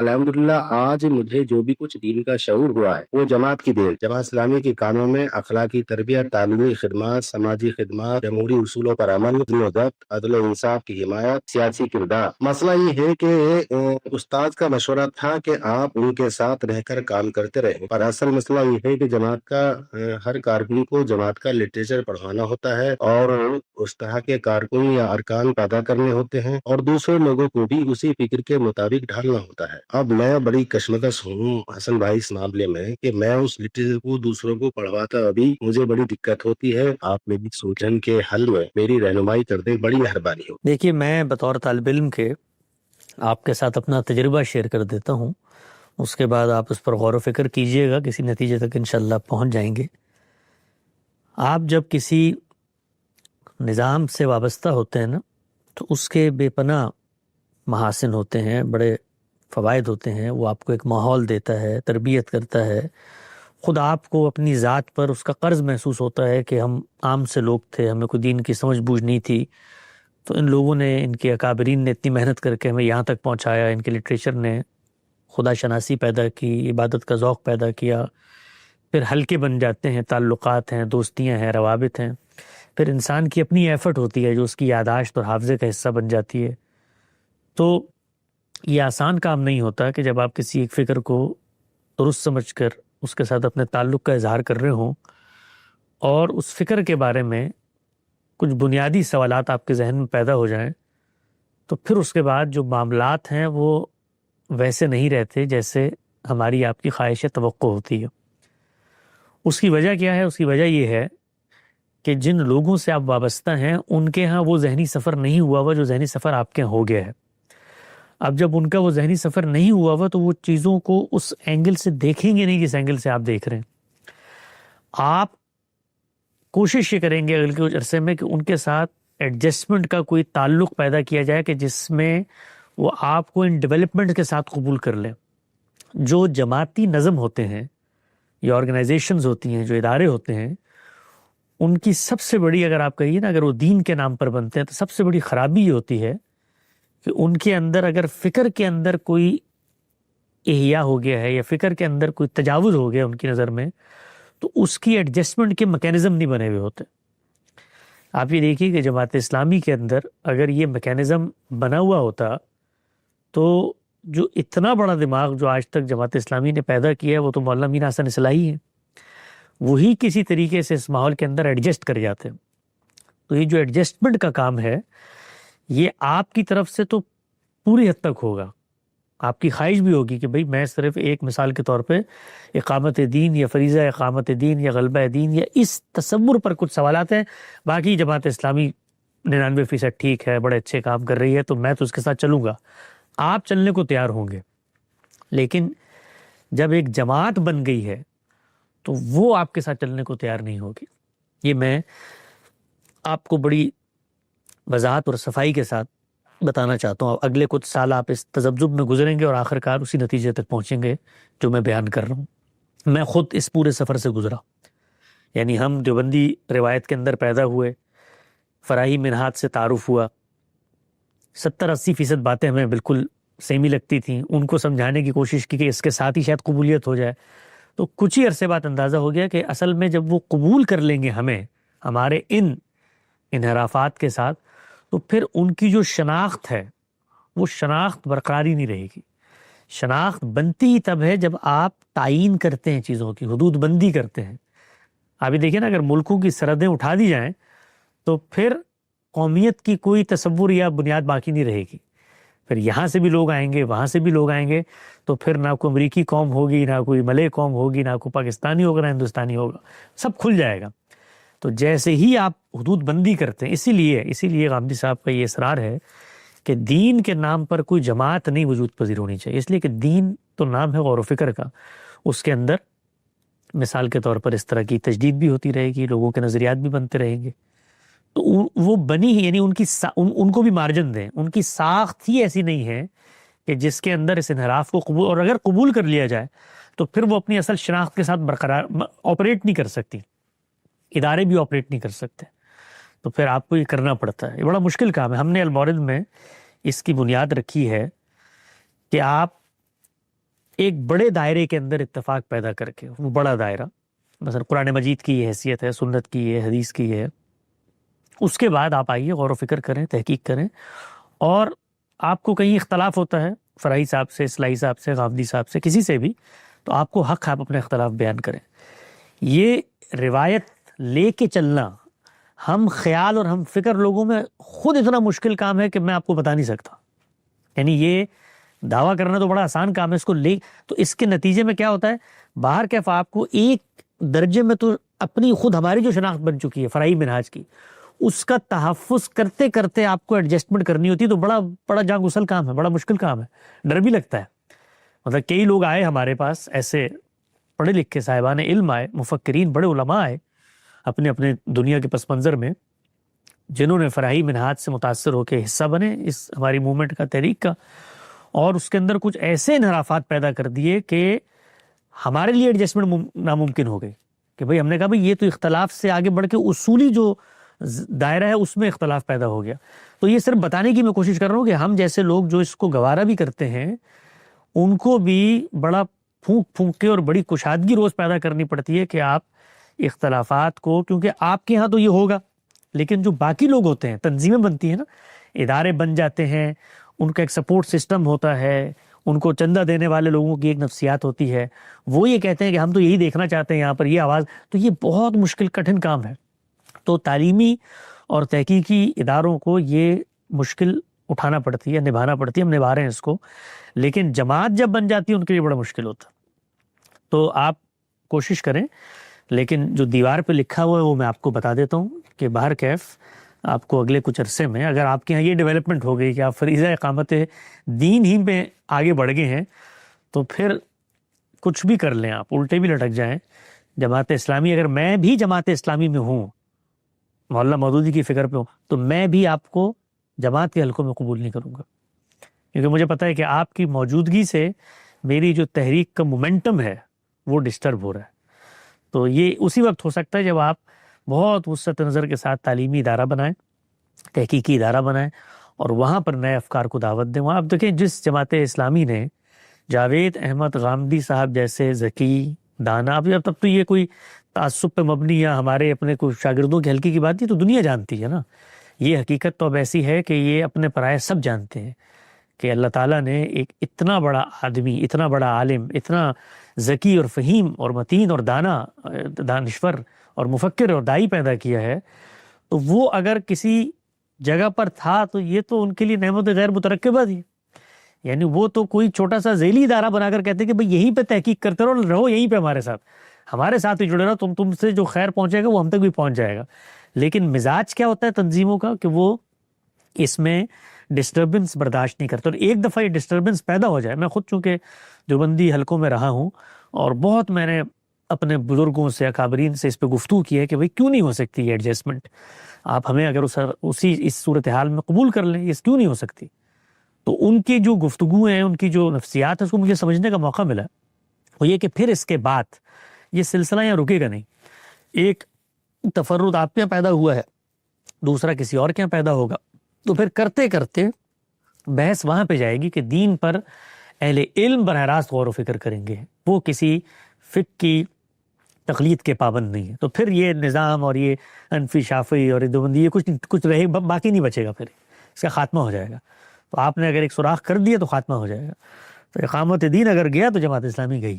الحمدللہ آج مجھے جو بھی کچھ دین کا شعور ہوا ہے وہ جماعت کی دیر، جماعت اسلامی کے کاموں میں اخلاقی تربیت، تعلیمی خدمات، سماجی خدمات، جمہوری اصولوں پر عمل، عدل و ضبط، عدل و انصاف کی حمایت، سیاسی کردار۔ مسئلہ یہ ہے کہ استاد کا مشورہ تھا کہ آپ ان کے ساتھ رہ کر کام کرتے رہیں، پر اصل مسئلہ یہ ہے کہ جماعت کا ہر کارکن کو جماعت کا لٹریچر پڑھانا ہوتا ہے اور اس طرح کے کارکن یا ارکان پیدا کرنے ہوتے ہیں اور دوسرے لوگوں کو بھی اسی فکر کے مطابق ڈھالنا ہوتا ہے۔ اب میں بڑی کشمکش ہوں حسن بھائی اس معاملے میں کہ میں اس لٹریچر کو دوسروں کو پڑھواتا ابھی مجھے بڑی دقت ہوتی ہے۔ آپ میری سوچن کے حل میں میری رہنمائی کر دیں، بڑی مہربانی ہو۔ دیکھیے، میں بطور طالب علم کے آپ کے ساتھ اپنا تجربہ شیئر کر دیتا ہوں، اس کے بعد آپ اس پر غور و فکر کیجئے گا، کسی نتیجے تک انشاءاللہ پہنچ جائیں گے۔ آپ جب کسی نظام سے وابستہ ہوتے ہیں نا، تو اس کے بے پناہ محاسن ہوتے ہیں، بڑے فوائد ہوتے ہیں۔ وہ آپ کو ایک ماحول دیتا ہے، تربیت کرتا ہے، خود آپ کو اپنی ذات پر اس کا قرض محسوس ہوتا ہے کہ ہم عام سے لوگ تھے، ہمیں کوئی دین کی سمجھ بوجھ نہیں تھی، تو ان لوگوں نے، ان کے اکابرین نے اتنی محنت کر کے ہمیں یہاں تک پہنچایا، ان کے لٹریچر نے خدا شناسی پیدا کی، عبادت کا ذوق پیدا کیا، پھر ہلکے بن جاتے ہیں، تعلقات ہیں، دوستیاں ہیں، روابط ہیں، پھر انسان کی اپنی ایفرٹ ہوتی ہے جو اس کی یاداشت اور حافظے کا حصہ بن جاتی ہے۔ تو یہ آسان کام نہیں ہوتا کہ جب آپ کسی ایک فکر کو درست سمجھ کر اس کے ساتھ اپنے تعلق کا اظہار کر رہے ہوں اور اس فکر کے بارے میں کچھ بنیادی سوالات آپ کے ذہن میں پیدا ہو جائیں، تو پھر اس کے بعد جو معاملات ہیں وہ ویسے نہیں رہتے جیسے ہماری آپ کی خواہش توقع ہوتی ہے۔ اس کی وجہ کیا ہے؟ اس کی وجہ یہ ہے کہ جن لوگوں سے آپ وابستہ ہیں ان کے ہاں وہ ذہنی سفر نہیں ہوا ہوا جو ذہنی سفر آپ کے ہو گیا ہے۔ اب جب ان کا وہ ذہنی سفر نہیں ہوا ہوا تو وہ چیزوں کو اس اینگل سے دیکھیں گے نہیں جس اینگل سے آپ دیکھ رہے ہیں۔ آپ کوشش یہ کریں گے اگلے کچھ عرصے میں کہ ان کے ساتھ ایڈجسٹمنٹ کا کوئی تعلق پیدا کیا جائے کہ جس میں وہ آپ کو ان ڈیولپمنٹ کے ساتھ قبول کر لیں۔ جو جماعتی نظم ہوتے ہیں یا آرگنائزیشنز ہوتی ہیں، جو ادارے ہوتے ہیں، ان کی سب سے بڑی، اگر آپ کہیے نا، اگر وہ دین کے نام پر بنتے ہیں تو سب سے بڑی خرابی یہ ہوتی ہے کہ ان کے اندر اگر فکر کے اندر کوئی احیا ہو گیا ہے یا فکر کے اندر کوئی تجاوز ہو گیا ان کی نظر میں، تو اس کی ایڈجسٹمنٹ کے میکینزم نہیں بنے ہوئے ہوتے۔ آپ یہ دیکھیے کہ جماعت اسلامی کے اندر اگر یہ میکینزم بنا ہوا ہوتا تو جو اتنا بڑا دماغ جو آج تک جماعت اسلامی نے پیدا کیا ہے وہ تو مولانا میر حسن اصلاحی ہے، وہی کسی طریقے سے اس ماحول کے اندر ایڈجسٹ کر جاتے ہیں۔ تو یہ جو ایڈجسٹمنٹ کا کام ہے یہ آپ کی طرف سے تو پوری حد تک ہوگا، آپ کی خواہش بھی ہوگی کہ بھئی میں صرف ایک مثال کے طور پہ اقامت دین یا فریضہ اقامت دین یا غلبہ دین یا اس تصور پر کچھ سوالات ہیں، باقی جماعت اسلامی 99% ٹھیک ہے، بڑے اچھے کام کر رہی ہے تو میں تو اس کے ساتھ چلوں گا، آپ چلنے کو تیار ہوں گے۔ لیکن جب ایک جماعت بن گئی ہے تو وہ آپ کے ساتھ چلنے کو تیار نہیں ہوگی۔ یہ میں آپ کو بڑی وضاحت اور صفائی کے ساتھ بتانا چاہتا ہوں۔ اگلے کچھ سال آپ اس تذبذب میں گزریں گے اور آخرکار اسی نتیجے تک پہنچیں گے جو میں بیان کر رہا ہوں۔ میں خود اس پورے سفر سے گزرا، یعنی ہم دیوبندی روایت کے اندر پیدا ہوئے، فراہی منہاج سے تعارف ہوا، 70-80% باتیں ہمیں بالکل سیمی لگتی تھیں، ان کو سمجھانے کی کوشش کی کہ اس کے ساتھ ہی شاید قبولیت ہو جائے، تو کچھ ہی عرصے بعد اندازہ ہو گیا کہ اصل میں جب وہ قبول کر لیں گے ہمیں ہمارے ان انحرافات کے ساتھ تو پھر ان کی جو شناخت ہے وہ شناخت برقرار ہی نہیں رہے گی۔ شناخت بنتی ہی تب ہے جب آپ تعین کرتے ہیں، چیزوں کی حدود بندی کرتے ہیں۔ ابھی دیکھیں نا، اگر ملکوں کی سرحدیں اٹھا دی جائیں تو پھر قومیت کی کوئی تصور یا بنیاد باقی نہیں رہے گی، پھر یہاں سے بھی لوگ آئیں گے، وہاں سے بھی لوگ آئیں گے، تو پھر نہ کوئی امریکی قوم ہوگی، نہ کوئی ملے قوم ہوگی، نہ کوئی پاکستانی ہوگا، نہ ہندوستانی ہوگا، سب کھل جائے گا۔ تو جیسے ہی آپ حدود بندی کرتے ہیں، اسی لیے غامدی صاحب کا یہ اصرار ہے کہ دین کے نام پر کوئی جماعت نہیں وجود پذیر ہونی چاہیے، اس لیے کہ دین تو نام ہے غور و فکر کا، اس کے اندر مثال کے طور پر اس طرح کی تجدید بھی ہوتی رہے گی، لوگوں کے نظریات بھی بنتے رہیں گے، تو وہ بنی ہی، یعنی ان کو بھی مارجن دیں، ان کی ساخت ہی ایسی نہیں ہے کہ جس کے اندر اس انحراف کو قبول، اور اگر قبول کر لیا جائے تو پھر وہ اپنی اصل شناخت کے ساتھ برقرار آپریٹ نہیں کر سکتی، ادارے بھی آپریٹ نہیں کر سکتے، تو پھر آپ کو یہ کرنا پڑتا ہے۔ یہ بڑا مشکل کام ہے۔ ہم نے المورد میں اس کی بنیاد رکھی ہے کہ آپ ایک بڑے دائرے کے اندر اتفاق پیدا کر کے، وہ بڑا دائرہ مثلا قرآن مجید کی یہ حیثیت ہے، سنت کی یہ، حدیث کی یہ ہے، اس کے بعد آپ آئیے، غور و فکر کریں، تحقیق کریں، اور آپ کو کہیں اختلاف ہوتا ہے فرعی صاحب سے، اصلاحی صاحب سے، غامدی صاحب سے، کسی سے بھی، تو آپ کو حق ہے آپ اپنے اختلاف بیان کریں۔ یہ روایت لے کے چلنا ہم خیال اور ہم فکر لوگوں میں خود اتنا مشکل کام ہے کہ میں آپ کو بتا نہیں سکتا۔ یعنی یہ دعویٰ کرنا تو بڑا آسان کام ہے، اس کو لے تو اس کے نتیجے میں کیا ہوتا ہے، باہر کیف آپ کو ایک درجے میں تو اپنی خود ہماری جو شناخت بن چکی ہے فرعی منہاج کی، اس کا تحفظ کرتے کرتے آپ کو ایڈجسٹمنٹ کرنی ہوتی ہے، تو بڑا جاں گسل کام ہے، بڑا مشکل کام ہے، ڈر بھی لگتا ہے۔ مطلب کئی لوگ آئے ہمارے پاس، ایسے پڑھے لکھے صاحبان علم آئے، مفکرین، بڑے علماء آئے اپنے اپنے دنیا کے پس منظر میں، جنہوں نے فرعی منہاج سے متاثر ہو کے حصہ بنے اس ہماری موومنٹ کا، تحریک کا، اور اس کے اندر کچھ ایسے انحرافات پیدا کر دیے کہ ہمارے لیے ایڈجسٹمنٹ ناممکن ہو گئی، کہ بھئی ہم نے کہا بھئی یہ تو اختلاف سے آگے بڑھ کے اصولی جو دائرہ ہے اس میں اختلاف پیدا ہو گیا۔ تو یہ صرف بتانے کی میں کوشش کر رہا ہوں کہ ہم جیسے لوگ جو اس کو گوارا بھی کرتے ہیں، ان کو بھی بڑا پھونک کے اور بڑی کشادگی روز پیدا کرنی پڑتی ہے کہ آپ اختلافات کو، کیونکہ آپ کے ہاں تو یہ ہوگا، لیکن جو باقی لوگ ہوتے ہیں، تنظیمیں بنتی ہیں نا، ادارے بن جاتے ہیں، ان کا ایک سپورٹ سسٹم ہوتا ہے، ان کو چندہ دینے والے لوگوں کی ایک نفسیات ہوتی ہے، وہ یہ کہتے ہیں کہ ہم تو یہی دیکھنا چاہتے ہیں یہاں پر یہ آواز، تو یہ بہت مشکل کٹھن کام ہے۔ تو تعلیمی اور تحقیقی اداروں کو یہ مشکل اٹھانا پڑتی ہے، نبھانا پڑتی ہے، ہم نبھا رہے ہیں اس کو، لیکن جماعت جب بن جاتی ہے ان کے لیے بڑا مشکل ہوتا ہے۔ تو آپ کوشش کریں، لیکن جو دیوار پہ لکھا ہوا ہے وہ میں آپ کو بتا دیتا ہوں کہ باہر کیف آپ کو اگلے کچھ عرصے میں، اگر آپ کے یہاں یہ ڈیولپمنٹ ہو گئی کہ آپ فریضہ اقامت دین ہی میں آگے بڑھ گئے ہیں، تو پھر کچھ بھی کر لیں، آپ الٹے بھی لٹک جائیں، جماعت اسلامی، اگر میں بھی جماعت اسلامی میں ہوں، مولانا مودودی کی فکر پہ ہوں، تو میں بھی آپ کو جماعت کے حلقوں میں قبول نہیں کروں گا، کیونکہ مجھے پتہ ہے کہ آپ کی موجودگی سے میری جو تحریک کا مومنٹم ہے وہ ڈسٹرب ہو رہا ہے۔ تو یہ اسی وقت ہو سکتا ہے جب آپ بہت وسعت نظر کے ساتھ تعلیمی ادارہ بنائیں، تحقیقی ادارہ بنائیں، اور وہاں پر نئے افکار کو دعوت دیں۔ وہاں آپ دیکھیں جس جماعت اسلامی نے جاوید احمد غامدی صاحب جیسے ذکی، دانا، اب تب تو یہ کوئی تعصب پہ مبنی یا ہمارے اپنے کوئی شاگردوں کی حلقے کی بات نہیں، تو دنیا جانتی ہے نا، یہ حقیقت تو اب ایسی ہے کہ یہ اپنے پرائے سب جانتے ہیں کہ اللہ تعالیٰ نے ایک اتنا بڑا آدمی، اتنا بڑا عالم، اتنا ذکی اور فہیم اور متین اور دانشور اور مفکر اور دائی پیدا کیا ہے، تو وہ اگر کسی جگہ پر تھا تو یہ تو ان کے لیے نعمت غیر مترکبہ تھی۔ یعنی وہ تو کوئی چھوٹا سا ذیلی ادارہ بنا کر کہتے کہ بھئی یہیں پہ تحقیق کرتے رہو یہیں پہ ہمارے ساتھ ہی جڑے رہو، تم سے جو خیر پہنچے گا وہ ہم تک بھی پہنچ جائے گا۔ لیکن مزاج کیا ہوتا ہے تنظیموں کا کہ وہ اس میں ڈسٹربنس برداشت نہیں کرتے، اور ایک دفعہ یہ ڈسٹربنس پیدا ہو جائے، میں خود چونکہ دیوبندی حلقوں میں رہا ہوں اور بہت میں نے اپنے بزرگوں سے، اکابرین سے اس پہ گفتگو کی ہے کہ بھئی کیوں نہیں ہو سکتی یہ ایڈجسٹمنٹ، آپ ہمیں اگر اس صورتحال میں قبول کر لیں، یہ کیوں نہیں ہو سکتی؟ تو ان کی جو گفتگو ہیں، ان کی جو نفسیات ہے، اس کو مجھے سمجھنے کا موقع ملا، وہ یہ کہ پھر اس کے بعد یہ سلسلہ یہاں رکے گا نہیں، ایک تفرد آپ کے یہاں پیدا ہوا ہے، دوسرا کسی اور کے یہاں پیدا ہوگا، تو پھر کرتے کرتے بحث وہاں پہ جائے گی کہ دین پر اہل علم براہ راست غور و فکر کریں گے، وہ کسی فقہ کی تقلید کے پابند نہیں ہے۔ تو پھر یہ نظام اور یہ حنفی، شافعی اور دیوبندی یہ کچھ رہے باقی نہیں بچے گا، پھر اس کا خاتمہ ہو جائے گا۔ تو آپ نے اگر ایک سوراخ کر دیا تو خاتمہ ہو جائے گا۔ تو اقامت دین اگر گیا تو جماعت اسلامی گئی۔